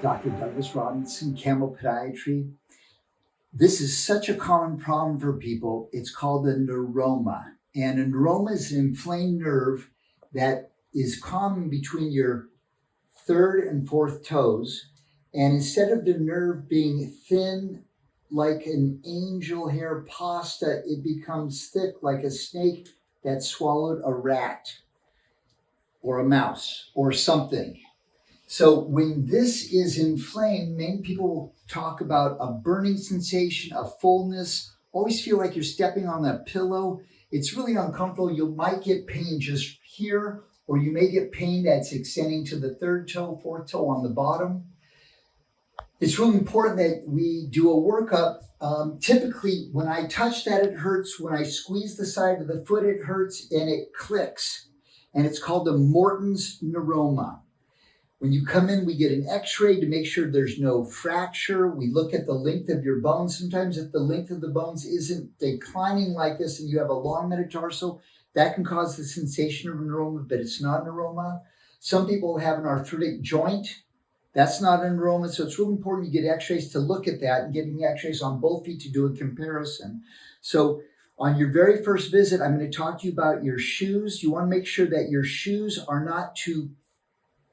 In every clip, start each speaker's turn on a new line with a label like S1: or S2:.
S1: Dr. Douglas Robinson, Camel Podiatry. This is such a common problem for people. It's called a neuroma. And a neuroma is an inflamed nerve that is common between your third and fourth toes. And instead of the nerve being thin like an angel hair pasta, it becomes thick like a snake that swallowed a rat or a mouse or something. So when this is inflamed, many people talk about a burning sensation, a fullness, always feel like you're stepping on a pillow. It's really uncomfortable. You might get pain just here, or you may get pain that's extending to the third toe, fourth toe on the bottom. It's really important that we do a workup. Typically, when I touch that, it hurts. When I squeeze the side of the foot, it hurts and it clicks. And it's called the Morton's neuroma. When you come in, we get an x-ray to make sure there's no fracture. We look at the length of your bones. Sometimes if the length of the bones isn't declining like this and you have a long metatarsal, that can cause the sensation of a neuroma, but it's not a neuroma. Some people have an arthritic joint. That's not a neuroma. So it's really important you get x-rays to look at that and getting x-rays on both feet to do a comparison. So on your very first visit, I'm going to talk to you about your shoes. You want to make sure that your shoes are not too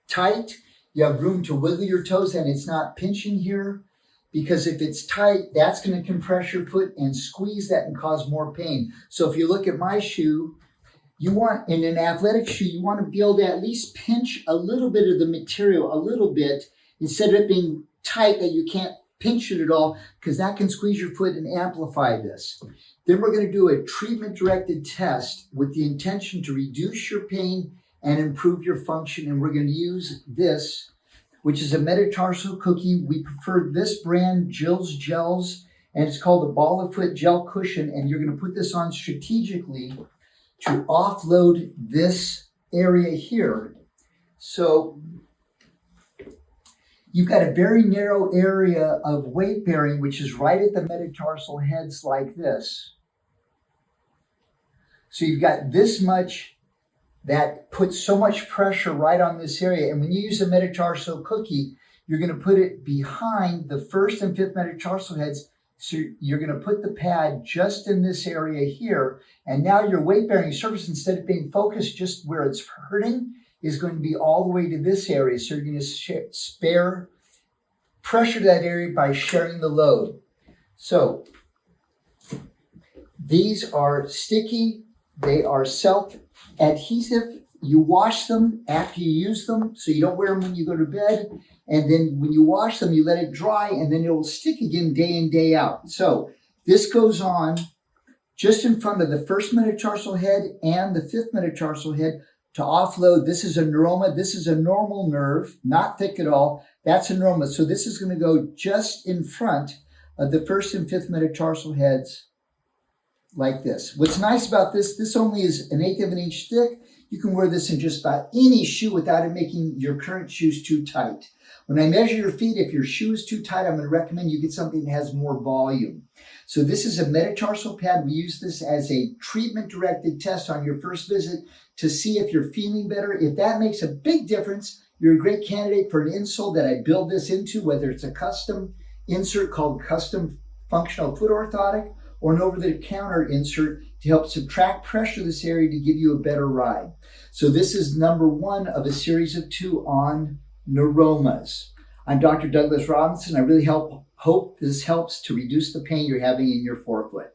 S1: tight. You have room to wiggle your toes and it's not pinching here, because if it's tight, that's going to compress your foot and squeeze that and cause more pain. So if you look at my shoe, you want, in an athletic shoe, you want to be able to at least pinch a little bit of the material, a little bit, instead of it being tight that you can't pinch it at all, because that can squeeze your foot and amplify this. Then we're going to do a treatment-directed test with the intention to reduce your pain and improve your function. And we're going to use this, which is a metatarsal cookie. We prefer this brand, Jill's Gels, and it's called the Ball of Foot Gel Cushion. And you're going to put this on strategically to offload this area here. So you've got a very narrow area of weight bearing, which is right at the metatarsal heads like this. So you've got this much that puts so much pressure right on this area. And when you use a metatarsal cookie, you're going to put it behind the first and fifth metatarsal heads. So you're going to put the pad just in this area here. And now your weight-bearing surface, instead of being focused just where it's hurting, is going to be all the way to this area. So you're going to spare pressure to that area by sharing the load. So these are sticky. They are self-adhesive. You wash them after you use them, so you don't wear them when you go to bed. And then when you wash them, you let it dry, and then it will stick again day in, day out. So this goes on just in front of the first metatarsal head and the fifth metatarsal head to offload. This is a neuroma. This is a normal nerve, not thick at all. That's a neuroma. So this is going to go just in front of the first and fifth metatarsal heads like this. What's nice about this, this only is 1/8 of an inch thick. You can wear this in just about any shoe without it making your current shoes too tight. When I measure your feet, if your shoe is too tight, I'm going to recommend you get something that has more volume. So this is a metatarsal pad. We use this as a treatment-directed test on your first visit to see if you're feeling better. If that makes a big difference, you're a great candidate for an insole that I build this into, whether it's a custom insert called Custom Functional Foot Orthotic, or an over-the-counter insert to help subtract pressure to this area to give you a better ride. So this is number 1 of a series of 2 on neuromas. I'm Dr. Douglas Robinson. I really hope this helps to reduce the pain you're having in your forefoot.